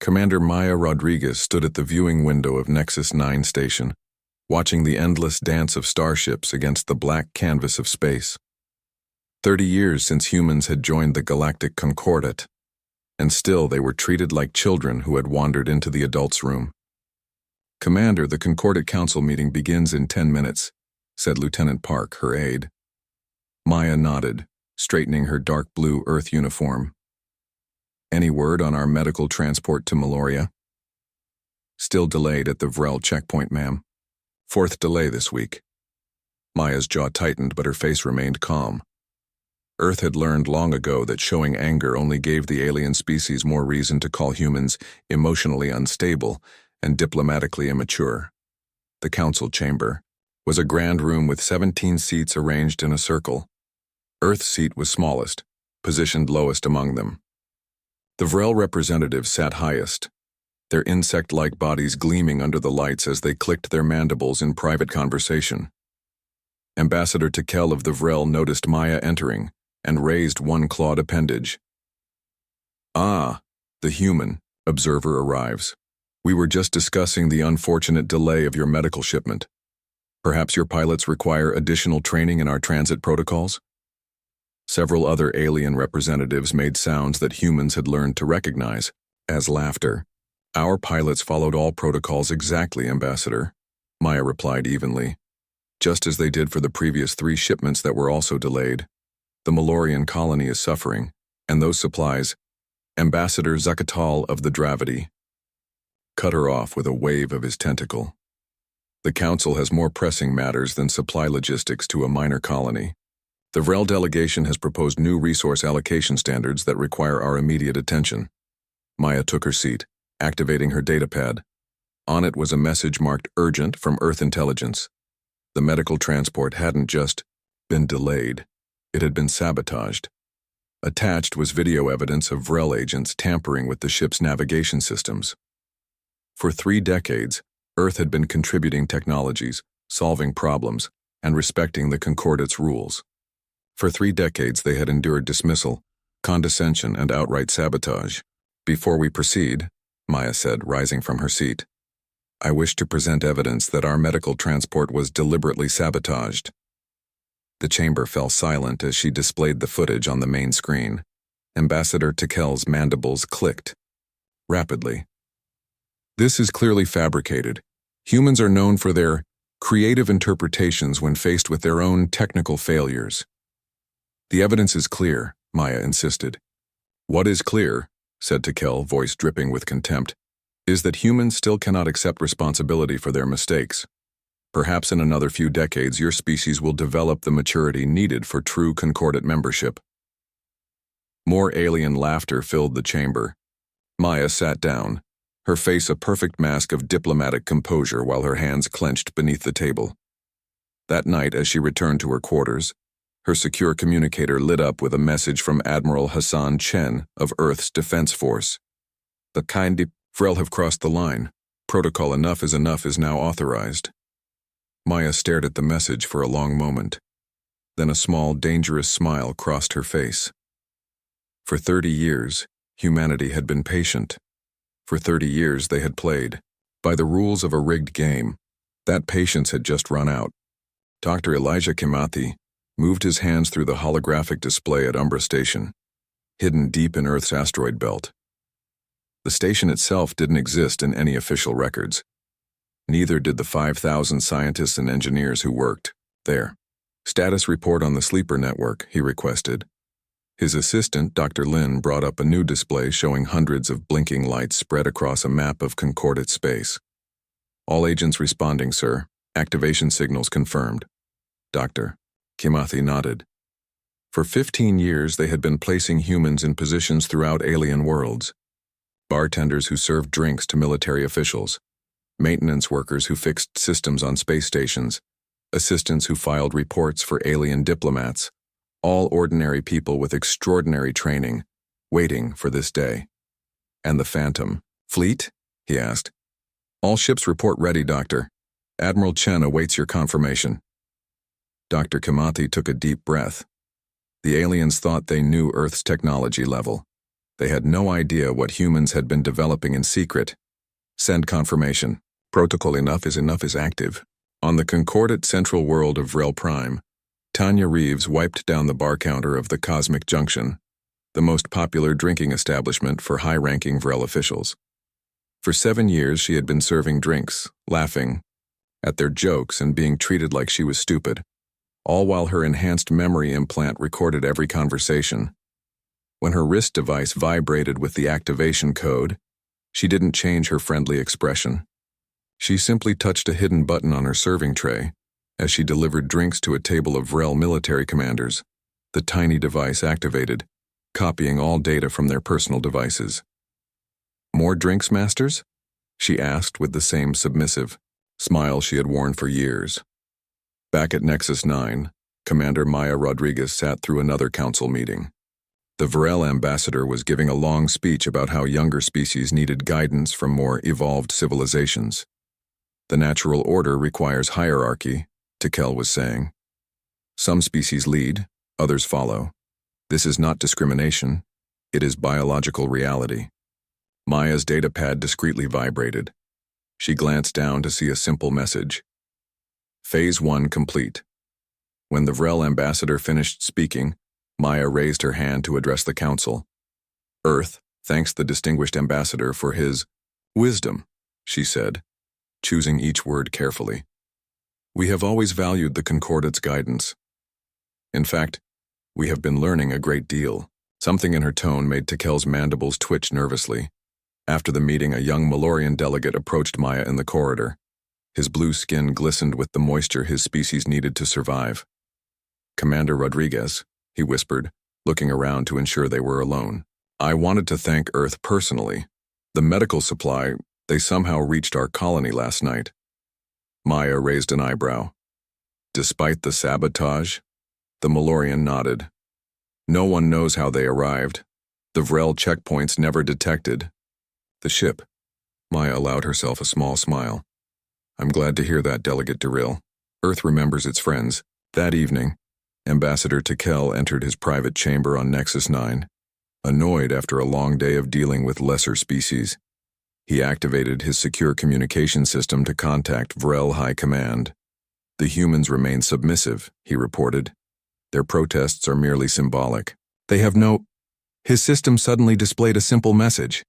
Commander Maya Rodriguez stood at the viewing window of Nexus 9 station, watching the endless dance of starships against the black canvas of space. 30 years since humans had joined the galactic concordat, and still they were treated like children who had wandered into the adults' room. "Commander, the Concordat Council meeting begins in 10 minutes, said Lieutenant Park, her aide. Maya nodded, straightening her dark blue Earth uniform. "Any word on our medical transport to Meloria?" "Still delayed at the Vrel checkpoint, ma'am. 4th delay this week." Maya's jaw tightened, but her face remained calm. Earth had learned long ago that showing anger only gave the alien species more reason to call humans emotionally unstable and diplomatically immature. The council chamber was a grand room with 17 seats arranged in a circle. Earth's seat was smallest, positioned lowest among them. The Vrel representatives sat highest, their insect-like bodies gleaming under the lights as they clicked their mandibles in private conversation. Ambassador Tekel of the Vrel noticed Maya entering and raised one clawed appendage. "Ah, the human observer arrives. We were just discussing the unfortunate delay of your medical shipment. Perhaps your pilots require additional training in our transit protocols?" Several other alien representatives made sounds that humans had learned to recognize as laughter. "Our pilots followed all protocols exactly, Ambassador," Maya replied evenly, "just as they did for the previous 3 shipments that were also delayed. The Melorian colony is suffering, and those supplies—" Ambassador Zuccatal of the Dravity cut her off with a wave of his tentacle. "The Council has more pressing matters than supply logistics to a minor colony. The Vrel delegation has proposed new resource allocation standards that require our immediate attention." Maya took her seat, activating her datapad. On it was a message marked urgent from Earth Intelligence. The medical transport hadn't just been delayed, it had been sabotaged. Attached was video evidence of Vrel agents tampering with the ship's navigation systems. For 3 decades, Earth had been contributing technologies, solving problems, and respecting the Concordat's rules. For 3 decades they had endured dismissal, condescension, and outright sabotage. "Before we proceed," Maya said, rising from her seat, "I wish to present evidence that our medical transport was deliberately sabotaged." The chamber fell silent as she displayed the footage on the main screen. Ambassador Tekel's mandibles clicked rapidly. "This is clearly fabricated. Humans are known for their creative interpretations when faced with their own technical failures." "The evidence is clear," Maya insisted. "What is clear," said Tekel, voice dripping with contempt, "is that humans still cannot accept responsibility for their mistakes. Perhaps in another few decades your species will develop the maturity needed for true Concordat membership." More alien laughter filled the chamber. Maya sat down, her face a perfect mask of diplomatic composure while her hands clenched beneath the table. That night, as she returned to her quarters, her secure communicator lit up with a message from Admiral Hassan Chen of Earth's Defense Force. "The kind Vrel have crossed the line. Protocol enough is now authorized." Maya stared at the message for a long moment. Then a small, dangerous smile crossed her face. For 30 years, humanity had been patient. For 30 years they had played by the rules of a rigged game. That patience had just run out. Dr. Elijah Kimathi moved his hands through the holographic display at Umbra Station, hidden deep in Earth's asteroid belt. The station itself didn't exist in any official records. Neither did the 5,000 scientists and engineers who worked there. "Status report on the sleeper network," he requested. His assistant, Dr. Lin, brought up a new display showing hundreds of blinking lights spread across a map of Concordat space. "All agents responding, sir. Activation signals confirmed." Dr. Kimathi nodded. For 15 years they had been placing humans in positions throughout alien worlds. Bartenders who served drinks to military officials, maintenance workers who fixed systems on space stations, assistants who filed reports for alien diplomats, all ordinary people with extraordinary training, waiting for this day. "And the Phantom Fleet?" he asked. "All ships report ready, Doctor. Admiral Chen awaits your confirmation." Dr. Kimathi took a deep breath. The aliens thought they knew Earth's technology level. They had no idea what humans had been developing in secret. Send confirmation. Protocol enough is active. On the concordant central world of Vrel Prime, Tanya Reeves wiped down the bar counter of the Cosmic Junction, the most popular drinking establishment for high-ranking Vrel officials. For 7 years she had been serving drinks, laughing at their jokes and being treated like she was stupid, all while her enhanced memory implant recorded every conversation. When her wrist device vibrated with the activation code, she didn't change her friendly expression. She simply touched a hidden button on her serving tray as she delivered drinks to a table of Vrel military commanders. The tiny device activated, copying all data from their personal devices. "More drinks, masters?" she asked with the same submissive smile she had worn for years. Back at Nexus 9, Commander Maya Rodriguez sat through another council meeting. The Vrel ambassador was giving a long speech about how younger species needed guidance from more evolved civilizations. "The natural order requires hierarchy," Tikel was saying. "Some species lead, others follow. This is not discrimination, it is biological reality." Maya's datapad discreetly vibrated. She glanced down to see a simple message. Phase 1 complete. When the Vrel ambassador finished speaking, Maya raised her hand to address the council. "Earth thanks the distinguished ambassador for his wisdom," she said, choosing each word carefully. "We have always valued the Concordate's guidance. In fact, we have been learning a great deal." Something in her tone made Tikel's mandibles twitch nervously. After the meeting, a young Malorian delegate approached Maya in the corridor. His blue skin glistened with the moisture his species needed to survive. "Commander Rodriguez," he whispered, looking around to ensure they were alone. "I wanted to thank Earth personally. The medical supply, they somehow reached our colony last night." Maya raised an eyebrow. "Despite the sabotage?" The Malorian nodded. "No one knows how they arrived. The Vrel checkpoints never detected the ship." Maya allowed herself a small smile. "I'm glad to hear that, Delegate Derrill. Earth remembers its friends." That evening, Ambassador Tikel entered his private chamber on Nexus 9. Annoyed after a long day of dealing with lesser species, he activated his secure communication system to contact Vrel High Command. "The humans remain submissive," he reported. "Their protests are merely symbolic. They have no—" His system suddenly displayed a simple message.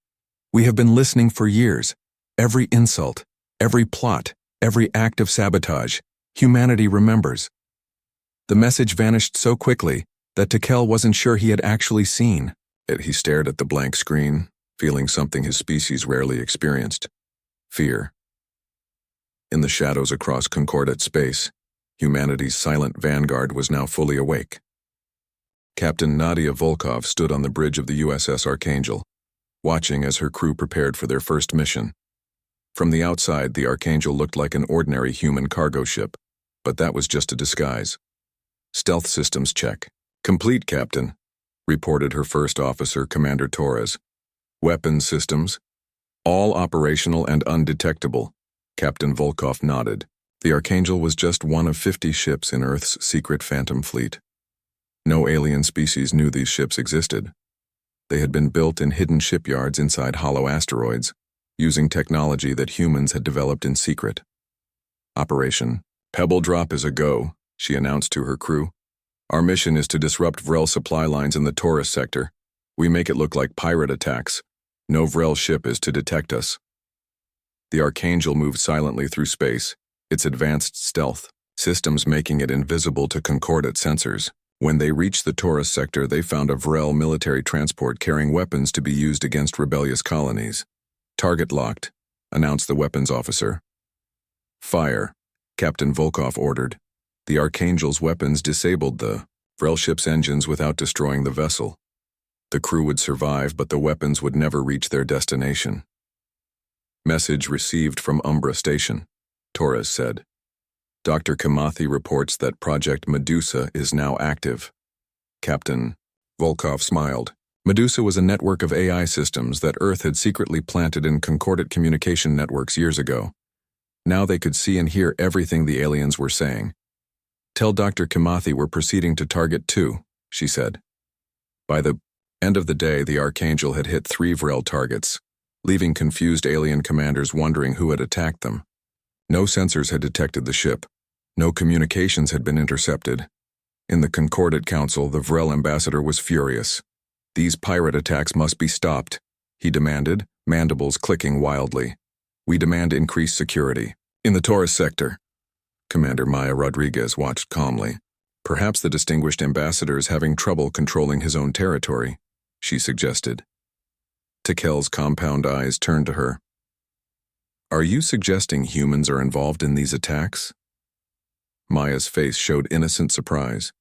"We have been listening for years. Every insult, every plot, every act of sabotage, humanity remembers." The message vanished so quickly that Tikel wasn't sure he had actually seen it. He stared at the blank screen, feeling something his species rarely experienced: fear. In the shadows across Concordate space, humanity's silent vanguard was now fully awake. Captain Nadia Volkov stood on the bridge of the USS Archangel, watching as her crew prepared for their first mission. From the outside, the Archangel looked like an ordinary human cargo ship, but that was just a disguise. "Stealth systems check. Complete, Captain," reported her first officer, Commander Torres. "Weapons systems? All operational and undetectable." Captain Volkov nodded. The Archangel was just one of 50 ships in Earth's secret Phantom Fleet. No alien species knew these ships existed. They had been built in hidden shipyards inside hollow asteroids, using technology that humans had developed in secret. "Operation Pebble Drop is a go," she announced to her crew. "Our mission is to disrupt Vrel supply lines in the Taurus sector. We make it look like pirate attacks. No Vrel ship is to detect us." The Archangel moved silently through space, its advanced stealth systems making it invisible to Concordate sensors. When they reached the Taurus sector, they found a Vrel military transport carrying weapons to be used against rebellious colonies. "Target locked," announced the weapons officer. "Fire," Captain Volkov ordered. The Archangel's weapons disabled the Vrel ship's engines without destroying the vessel. The crew would survive, but the weapons would never reach their destination. "Message received from Umbra Station," Torres said. "Dr. Kamathi reports that Project Medusa is now active." Captain Volkov smiled. Medusa was a network of AI systems that Earth had secretly planted in Concordate communication networks years ago. Now they could see and hear everything the aliens were saying. "Tell Dr. Kamathi we're proceeding to Target 2, she said. By the End of the day, the Archangel had hit 3 Vrel targets, leaving confused alien commanders wondering who had attacked them. No sensors had detected the ship. No communications had been intercepted. In the Concordat Council, the Vrel ambassador was furious. These pirate attacks must be stopped, he demanded, mandibles clicking wildly. We demand increased security. In the Taurus sector, Commander Maya Rodriguez watched calmly. Perhaps the distinguished ambassador is having trouble controlling his own territory, she suggested. Tikel's compound eyes turned to her. Are you suggesting humans are involved in these attacks? Maya's face showed innocent surprise.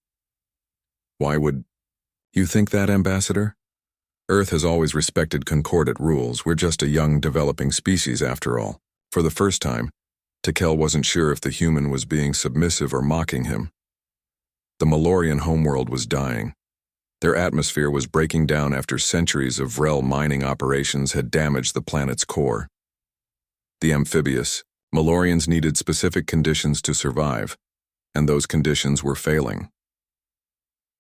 Why would you think that, Ambassador? Earth has always respected Concordat rules. We're just a young, developing species after all. For the first time, Tikel wasn't sure if the human was being submissive or mocking him. The Malorian homeworld was dying. Their atmosphere was breaking down after centuries of Vrel mining operations had damaged the planet's core. The amphibious, Malorians needed specific conditions to survive, and those conditions were failing.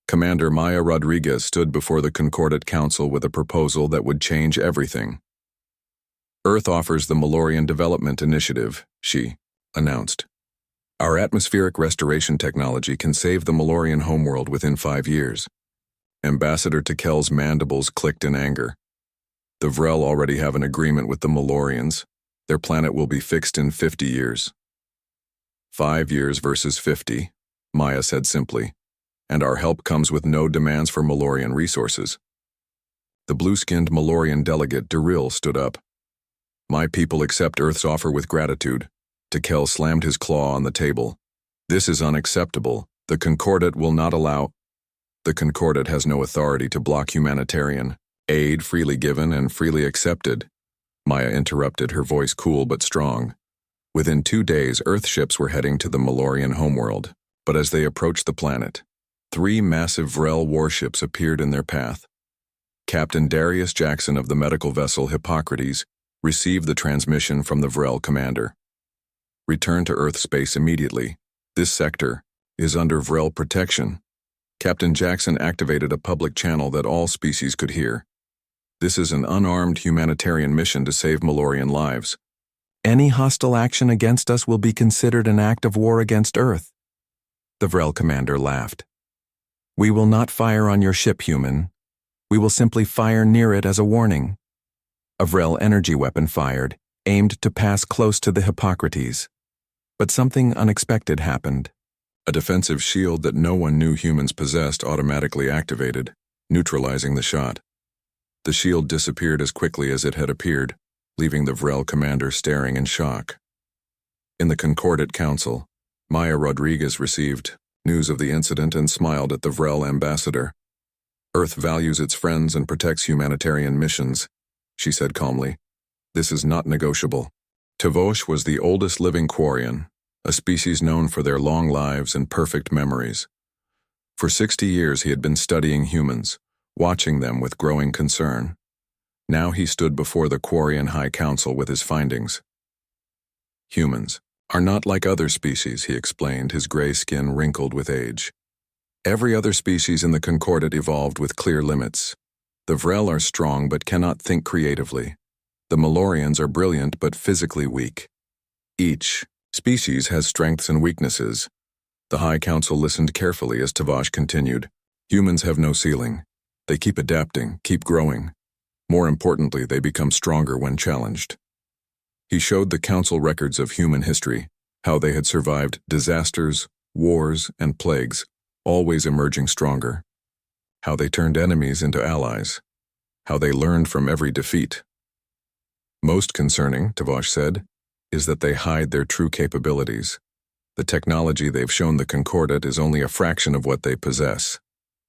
Commander Maya Rodriguez stood before the Concordat Council with a proposal that would change everything. Earth offers the Malorian Development Initiative, she announced. Our atmospheric restoration technology can save the Malorian homeworld within 5 years. Ambassador Tikel's mandibles clicked in anger. The Vrel already have an agreement with the Malorians. Their planet will be fixed in 50 years. 5 years versus 50, Maya said simply, and our help comes with no demands for Malorian resources. The blue-skinned Malorian delegate Daril stood up. My people accept Earth's offer with gratitude. Tikel slammed his claw on the table. This is unacceptable. The Concordat will not allow. The Concordat has no authority to block humanitarian aid freely given and freely accepted. Maya interrupted, her voice cool but strong. Within 2 days, Earth ships were heading to the Malorian homeworld, but as they approached the planet, 3 massive Vrel warships appeared in their path. Captain Darius Jackson of the medical vessel Hippocrates received the transmission from the Vrel commander. Return to Earth space immediately. This sector is under Vrel protection. Captain Jackson activated a public channel that all species could hear. This is an unarmed humanitarian mission to save Malorian lives. Any hostile action against us will be considered an act of war against Earth. The Vrel commander laughed. We will not fire on your ship, human. We will simply fire near it as a warning. A Vrel energy weapon fired, aimed to pass close to the Hippocrates. But something unexpected happened. A defensive shield that no one knew humans possessed automatically activated, neutralizing the shot. The shield disappeared as quickly as it had appeared, leaving the Vrel commander staring in shock. In the Concordat Council, Maya Rodriguez received news of the incident and smiled at the Vrel ambassador. Earth values its friends and protects humanitarian missions, she said calmly. This is not negotiable. Tavosh was the oldest living Quarian, a species known for their long lives and perfect memories. For 60 years he had been studying humans, watching them with growing concern. Now he stood before the Quarian High Council with his findings. Humans are not like other species, he explained, his gray skin wrinkled with age. Every other species in the Concordat evolved with clear limits. The Vrel are strong but cannot think creatively. The Malorians are brilliant but physically weak. Each species has strengths and weaknesses. The High Council listened carefully as Tavosh continued. Humans have no ceiling. They keep adapting, keep growing. More importantly, they become stronger when challenged. He showed the Council records of human history, how they had survived disasters, wars, and plagues, always emerging stronger. How they turned enemies into allies. How they learned from every defeat. Most concerning, Tavosh said, is that they hide their true capabilities. The technology they've shown the Concordat is only a fraction of what they possess.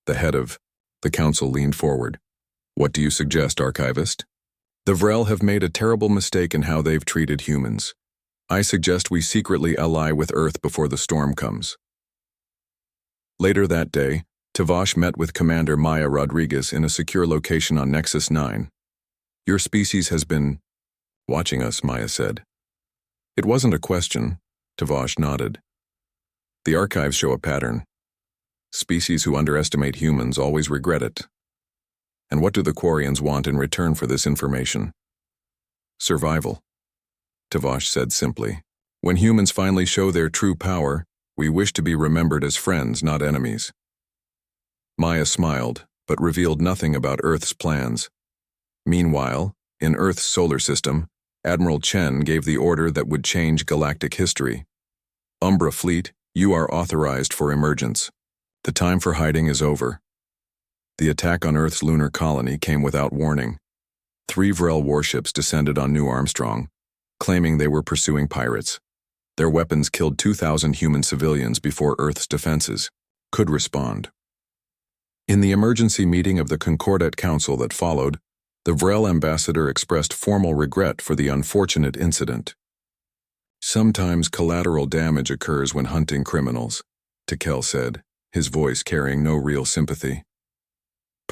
The head of the Council leaned forward. What do you suggest, Archivist? The Vrel have made a terrible mistake in how they've treated humans. I suggest we secretly ally with Earth before the storm comes. Later that day, Tavosh met with Commander Maya Rodriguez in a secure location on Nexus 9. Your species has been watching us, Maya said. It wasn't a question, Tavosh nodded. The archives show a pattern. Species who underestimate humans always regret it. And what do the Quarians want in return for this information? Survival. Tavash said simply. When humans finally show their true power, we wish to be remembered as friends, not enemies. Maya smiled, but revealed nothing about Earth's plans. Meanwhile, in Earth's solar system, Admiral Chen gave the order that would change galactic history. Umbra Fleet, you are authorized for emergence. The time for hiding is over. The attack on Earth's lunar colony came without warning. 3 Vrel warships descended on New Armstrong, claiming they were pursuing pirates. Their weapons killed 2,000 human civilians before Earth's defenses could respond. In the emergency meeting of the Concordat Council that followed, the Vrel ambassador expressed formal regret for the unfortunate incident. Sometimes collateral damage occurs when hunting criminals, Tikel said, his voice carrying no real sympathy.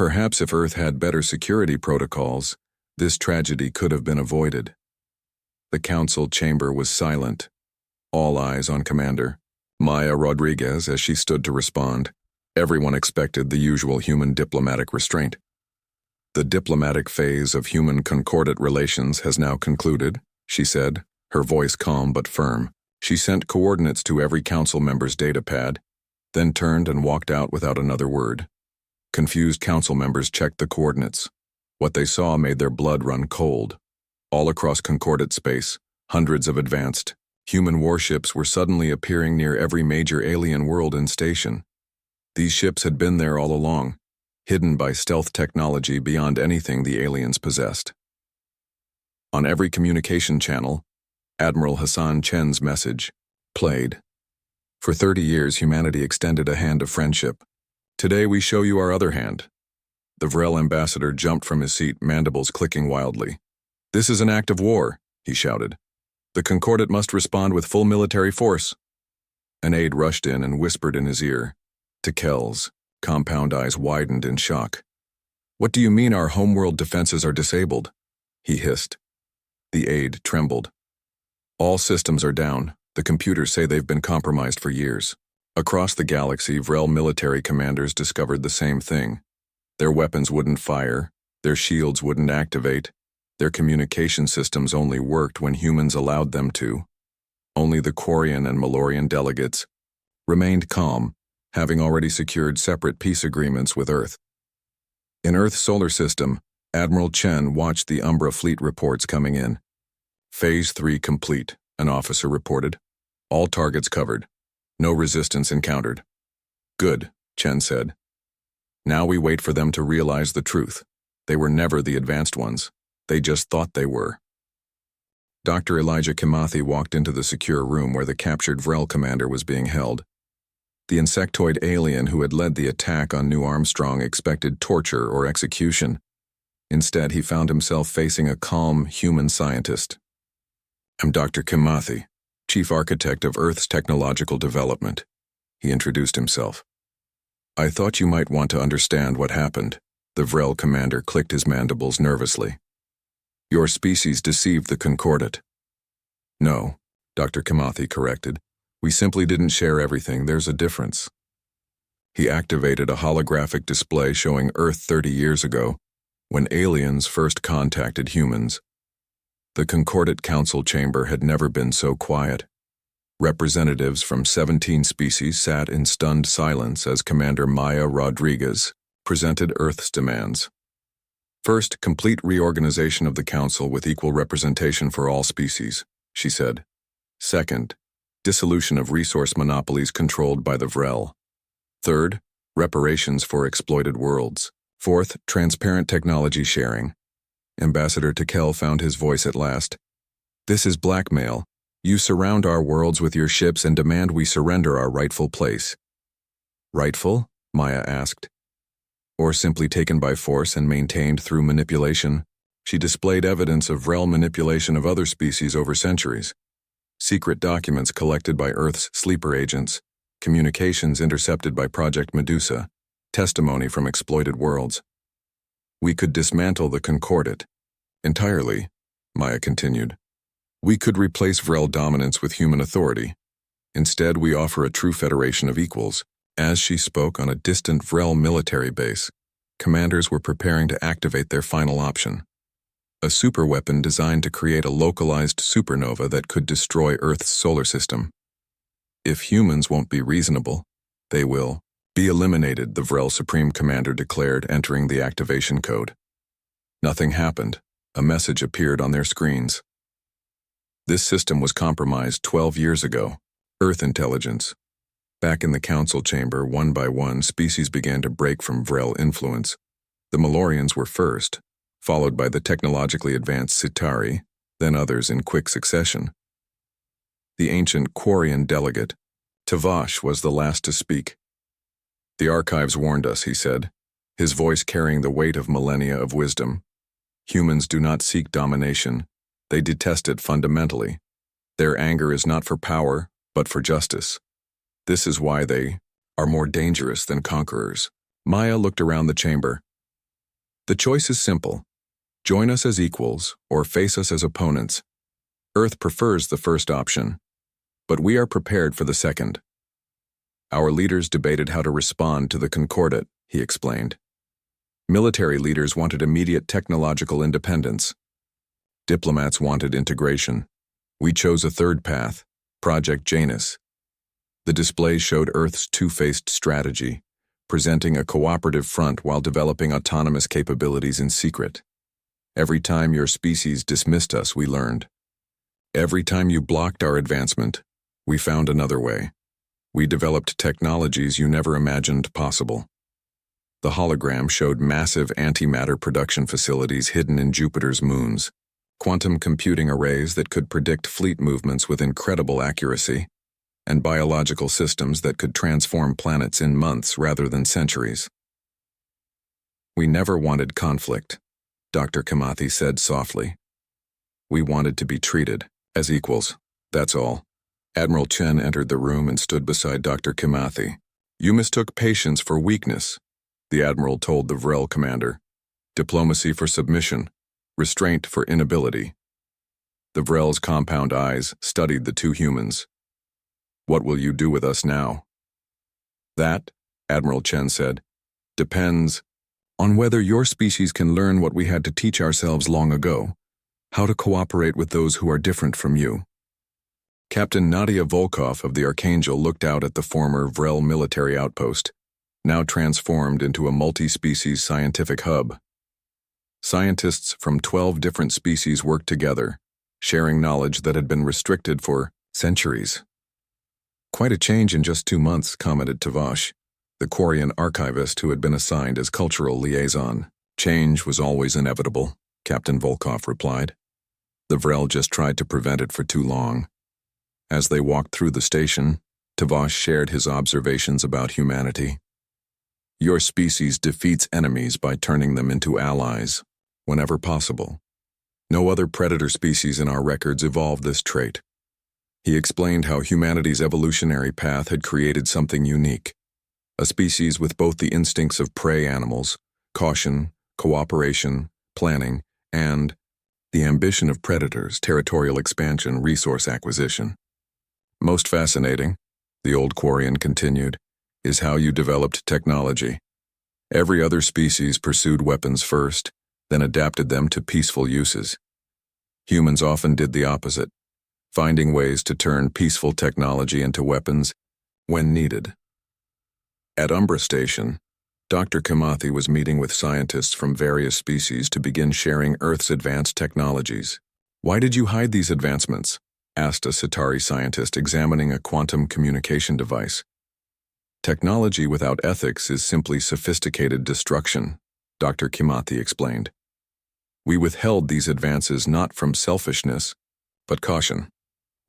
Perhaps if Earth had better security protocols, this tragedy could have been avoided. The council chamber was silent, all eyes on Commander Maya Rodriguez as she stood to respond. Everyone expected the usual human diplomatic restraint. The diplomatic phase of human concordat relations has now concluded, she said, her voice calm but firm. She sent coordinates to every council member's datapad, then turned and walked out without another word. Confused council members checked the coordinates. What they saw made their blood run cold. All across concordat space, hundreds of advanced, human warships were suddenly appearing near every major alien world and station. These ships had been there all along, hidden by stealth technology beyond anything the aliens possessed. On every communication channel, Admiral Hassan Chen's message played. For 30 years, humanity extended a hand of friendship. Today we show you our other hand. The Vrel ambassador jumped from his seat, mandibles clicking wildly. This is an act of war, he shouted. The Concordat must respond with full military force. An aide rushed in and whispered in his ear. Tikel's compound eyes widened in shock. What do you mean our homeworld defenses are disabled? He hissed. The aide trembled. All systems are down. The computers say they've been compromised for years. Across the galaxy, Vrel military commanders discovered the same thing. Their weapons wouldn't fire, their shields wouldn't activate, their communication systems only worked when humans allowed them to. Only the Quarian and Malorian delegates remained calm, having already secured separate peace agreements with Earth. In Earth's solar system, Admiral Chen watched the Umbra fleet reports coming in. Phase 3 complete, an officer reported. All targets covered. No resistance encountered. Good, Chen said. Now we wait for them to realize the truth. They were never the advanced ones. They just thought they were. Dr. Elijah Kimathi walked into the secure room where the captured Vrel commander was being held. The insectoid alien who had led the attack on New Armstrong expected torture or execution. Instead, he found himself facing a calm human scientist. I'm Dr. Kimathi, Chief Architect of Earth's Technological Development. He introduced himself. I thought you might want to understand what happened. The Vrel commander clicked his mandibles nervously. Your species deceived the Concordat. No, Dr. Kimathi corrected. We simply didn't share everything. There's a difference. He activated a holographic display showing Earth 30 years ago, when aliens first contacted humans. The Concordat Council chamber had never been so quiet. Representatives from 17 species sat in stunned silence as Commander Maya Rodriguez presented Earth's demands. First, complete reorganization of the Council with equal representation for all species, she said. Second, dissolution of resource monopolies controlled by the Vrel. Third, reparations for exploited worlds. Fourth, transparent technology sharing. Ambassador Tikel found his voice at last. This is blackmail. You surround our worlds with your ships and demand we surrender our rightful place. Rightful? Maya asked. Or simply taken by force and maintained through manipulation? She displayed evidence of Vrel manipulation of other species over centuries. Secret documents collected by Earth's sleeper agents, communications intercepted by Project Medusa, testimony from exploited worlds. We could dismantle the Concordat. Entirely, Maya continued. We could replace Vrel dominance with human authority. Instead, we offer a true federation of equals, as she spoke on a distant Vrel military base. commanders were preparing to activate their final option. A superweapon designed to create a localized supernova that could destroy Earth's solar system. If humans won't be reasonable, they will be eliminated, the Vrel Supreme Commander declared, entering the activation code. Nothing happened. A message appeared on their screens. This system was compromised 12 years ago. Earth intelligence. Back in the council chamber, one by one, species began to break from Vrel influence. The Malorians were first, followed by the technologically advanced Citari, then others in quick succession. The ancient Quarian delegate, Tavash, was the last to speak. The archives warned us, he said, his voice carrying the weight of millennia of wisdom. Humans do not seek domination. They detest it fundamentally. Their anger is not for power, but for justice. This is why they are more dangerous than conquerors. Maya looked around the chamber. The choice is simple. Join us as equals or face us as opponents. Earth prefers the first option, but we are prepared for the second. Our leaders debated how to respond to the Concordat, he explained. Military leaders wanted immediate technological independence. Diplomats wanted integration. We chose a third path, Project Janus. The display showed Earth's two-faced strategy, presenting a cooperative front while developing autonomous capabilities in secret. Every time your species dismissed us, we learned. Every time you blocked our advancement, we found another way. We developed technologies you never imagined possible. The hologram showed massive antimatter production facilities hidden in Jupiter's moons, quantum computing arrays that could predict fleet movements with incredible accuracy, and biological systems that could transform planets in months rather than centuries. We never wanted conflict, Dr. Kamathi said softly. We wanted to be treated as equals, that's all. Admiral Chen entered the room and stood beside Dr. Kamathi. You mistook patience for weakness, the Admiral told the Vrel commander. Diplomacy for submission, restraint for inability. The Vrel's compound eyes studied the two humans. What will you do with us now? That, Admiral Chen said, depends on whether your species can learn what we had to teach ourselves long ago, how to cooperate with those who are different from you. Captain Nadia Volkov of the Archangel looked out at the former Vrel military outpost, now transformed into a multi-species scientific hub. Scientists from 12 different species worked together, sharing knowledge that had been restricted for centuries. Quite a change in just 2 months, commented Tavash, the Quarian archivist who had been assigned as cultural liaison. Change was always inevitable, Captain Volkov replied. The Vrel just tried to prevent it for too long. As they walked through the station, Tavash shared his observations about humanity. Your species defeats enemies by turning them into allies, whenever possible. No other predator species in our records evolved this trait. He explained how humanity's evolutionary path had created something unique, a species with both the instincts of prey animals, caution, cooperation, planning, and the ambition of predators, territorial expansion, resource acquisition. Most fascinating, the old Quarian continued, is how you developed technology. Every other species pursued weapons first, then adapted them to peaceful uses. Humans often did the opposite, finding ways to turn peaceful technology into weapons when needed. At Umbra Station, Dr. Kamathi was meeting with scientists from various species to begin sharing Earth's advanced technologies. Why did you hide these advancements? Asked a Citari scientist examining a quantum communication device. Technology without ethics is simply sophisticated destruction, Dr. Kamathi explained. We withheld these advances not from selfishness, but caution.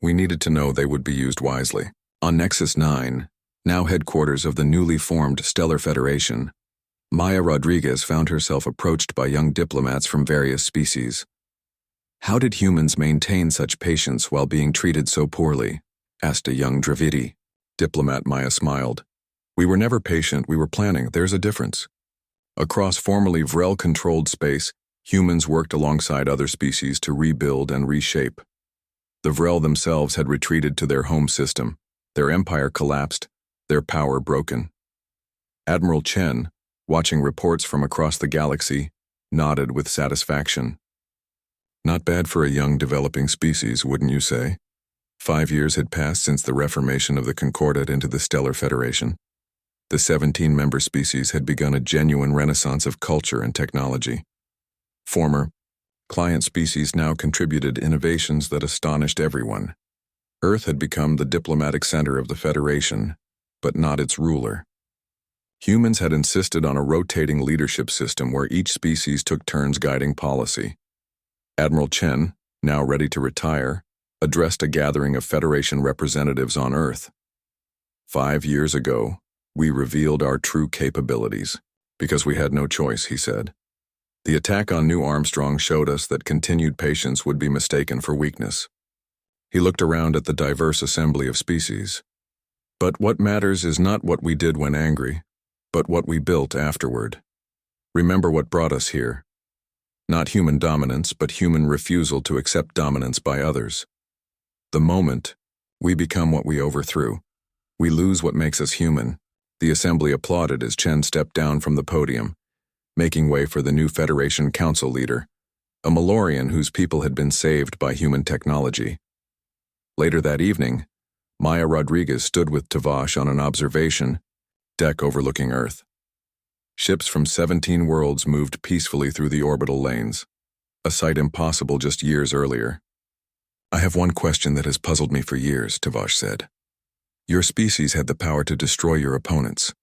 We needed to know they would be used wisely. On Nexus 9, now headquarters of the newly formed Stellar Federation, Maya Rodriguez found herself approached by young diplomats from various species. How did humans maintain such patience while being treated so poorly? Asked a young Dravidi. Diplomat Maya smiled. We were never patient, we were planning, there's a difference. Across formerly Vrel-controlled space, humans worked alongside other species to rebuild and reshape. The Vrel themselves had retreated to their home system, their empire collapsed, their power broken. Admiral Chen, watching reports from across the galaxy, nodded with satisfaction. Not bad for a young developing species, wouldn't you say? 5 years had passed since the reformation of the Concordat into the Stellar Federation. The 17-member species had begun a genuine renaissance of culture and technology. Former client species now contributed innovations that astonished everyone. Earth had become the diplomatic center of the Federation, but not its ruler. Humans had insisted on a rotating leadership system where each species took turns guiding policy. Admiral Chen, now ready to retire, addressed a gathering of Federation representatives on Earth. 5 years ago, we revealed our true capabilities, because we had no choice, he said. The attack on New Armstrong showed us that continued patience would be mistaken for weakness. He looked around at the diverse assembly of species. But what matters is not what we did when angry, but what we built afterward. Remember what brought us here. Not human dominance, but human refusal to accept dominance by others. The moment we become what we overthrew, we lose what makes us human. The assembly applauded as Chen stepped down from the podium, making way for the new Federation Council leader, a Malorian whose people had been saved by human technology. Later that evening, Maya Rodriguez stood with Tavash on an observation deck overlooking Earth. Ships from 17 worlds moved peacefully through the orbital lanes, a sight impossible just years earlier. I have one question that has puzzled me for years, Tavash said. Your species had the power to destroy your opponents,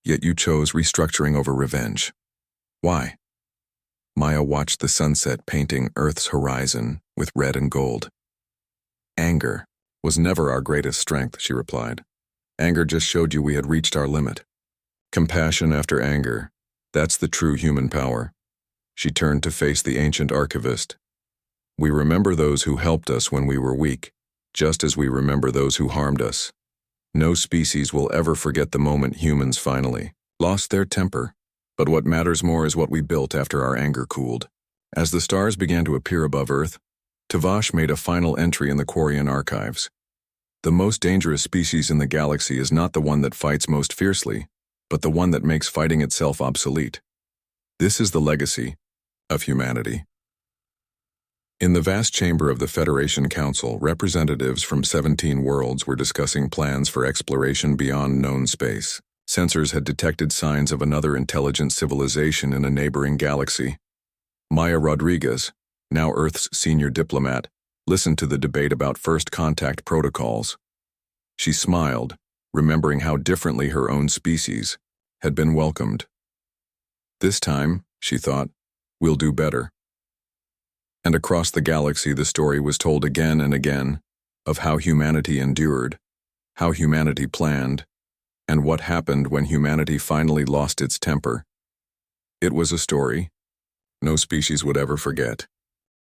yet you chose restructuring over revenge. Why? Maya watched the sunset painting Earth's horizon with red and gold. Anger was never our greatest strength, she replied. Anger just showed you we had reached our limit. Compassion after anger, that's the true human power. She turned to face the ancient archivist. We remember those who helped us when we were weak, just as we remember those who harmed us. No species will ever forget the moment humans finally lost their temper, but what matters more is what we built after our anger cooled. As the stars began to appear above Earth, Tavash made a final entry in the Quarian archives. The most dangerous species in the galaxy is not the one that fights most fiercely, but the one that makes fighting itself obsolete. This is the legacy of humanity. In the vast chamber of the Federation Council, representatives from 17 worlds were discussing plans for exploration beyond known space. Sensors had detected signs of another intelligent civilization in a neighboring galaxy. Maya Rodriguez, now Earth's senior diplomat, listened to the debate about first contact protocols. She smiled, remembering how differently her own species had been welcomed. This time, she thought, we'll do better. And across the galaxy the story was told again and again of how humanity endured, how humanity planned, and what happened when humanity finally lost its temper. It was a story no species would ever forget.